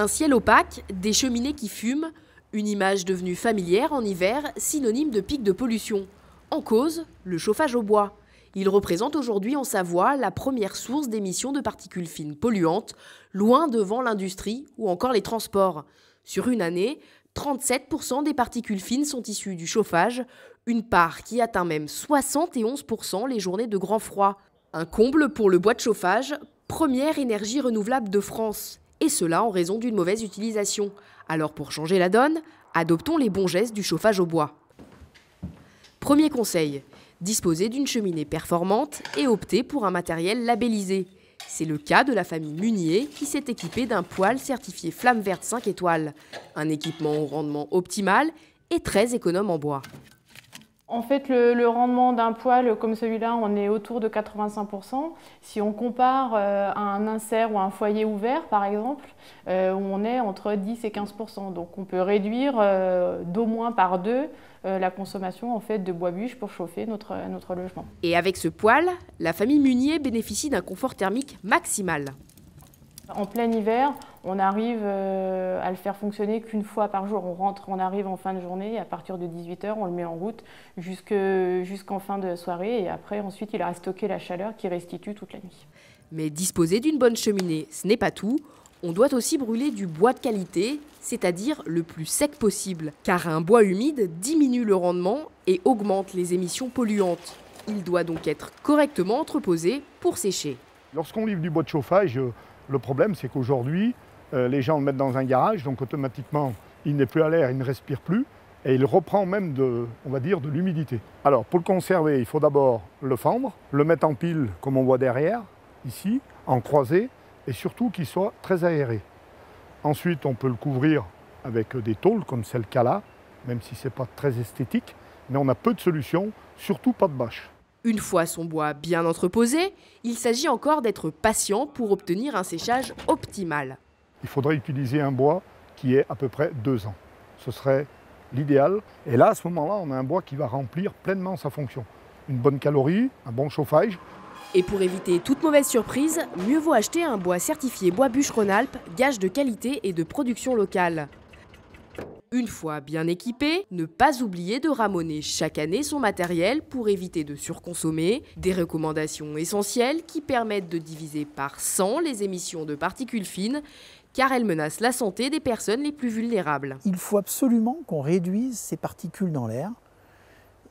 Un ciel opaque, des cheminées qui fument, une image devenue familière en hiver, synonyme de pic de pollution. En cause, le chauffage au bois. Il représente aujourd'hui en Savoie la première source d'émissions de particules fines polluantes, loin devant l'industrie ou encore les transports. Sur une année, 37% des particules fines sont issues du chauffage, une part qui atteint même 71% les journées de grand froid. Un comble pour le bois de chauffage, première énergie renouvelable de France. Et cela en raison d'une mauvaise utilisation. Alors pour changer la donne, adoptons les bons gestes du chauffage au bois. Premier conseil, disposer d'une cheminée performante et opter pour un matériel labellisé. C'est le cas de la famille Munier qui s'est équipée d'un poêle certifié Flamme Verte 5 étoiles. Un équipement au rendement optimal et très économe en bois. En fait, le rendement d'un poêle comme celui-là, on est autour de 85%. Si on compare à un insert ou un foyer ouvert, par exemple, où on est entre 10 et 15%. Donc on peut réduire d'au moins par 2 la consommation en fait, de bois bûche pour chauffer notre logement. Et avec ce poêle, la famille Munier bénéficie d'un confort thermique maximal. En plein hiver, on arrive à le faire fonctionner qu'une fois par jour. On arrive en fin de journée et à partir de 18 h, on le met en route jusqu'en fin de soirée. Et après, ensuite, il a stocké la chaleur qui restitue toute la nuit. Mais disposer d'une bonne cheminée, ce n'est pas tout. On doit aussi brûler du bois de qualité, c'est-à-dire le plus sec possible. Car un bois humide diminue le rendement et augmente les émissions polluantes. Il doit donc être correctement entreposé pour sécher. Lorsqu'on livre du bois de chauffage, le problème, c'est qu'aujourd'hui, les gens le mettent dans un garage, donc automatiquement, il n'est plus à l'air, il ne respire plus, et il reprend même de l'humidité. Alors, pour le conserver, il faut d'abord le fendre, le mettre en pile, comme on voit derrière, ici, en croisée, et surtout qu'il soit très aéré. Ensuite, on peut le couvrir avec des tôles, comme c'est le cas là, même si ce n'est pas très esthétique, mais on a peu de solutions, surtout pas de bâche. Une fois son bois bien entreposé, il s'agit encore d'être patient pour obtenir un séchage optimal. Il faudrait utiliser un bois qui est à peu près 2 ans. Ce serait l'idéal. Et là, à ce moment-là, on a un bois qui va remplir pleinement sa fonction. Une bonne calorie, un bon chauffage. Et pour éviter toute mauvaise surprise, mieux vaut acheter un bois certifié Bois Bûche Rhône-Alpes, gage de qualité et de production locale. Une fois bien équipé, ne pas oublier de ramoner chaque année son matériel pour éviter de surconsommer. Des recommandations essentielles qui permettent de diviser par 100 les émissions de particules fines, car elles menacent la santé des personnes les plus vulnérables. Il faut absolument qu'on réduise ces particules dans l'air.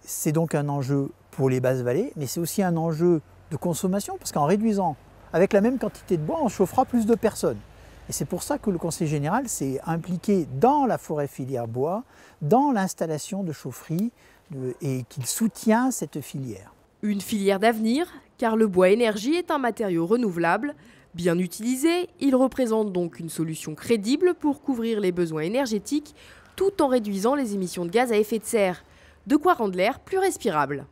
C'est donc un enjeu pour les basses vallées, mais c'est aussi un enjeu de consommation, parce qu'en réduisant avec la même quantité de bois, on chauffera plus de personnes. Et c'est pour ça que le Conseil général s'est impliqué dans la forêt filière bois, dans l'installation de chaufferies et qu'il soutient cette filière. Une filière d'avenir, car le bois énergie est un matériau renouvelable. Bien utilisé, il représente donc une solution crédible pour couvrir les besoins énergétiques tout en réduisant les émissions de gaz à effet de serre. De quoi rendre l'air plus respirable.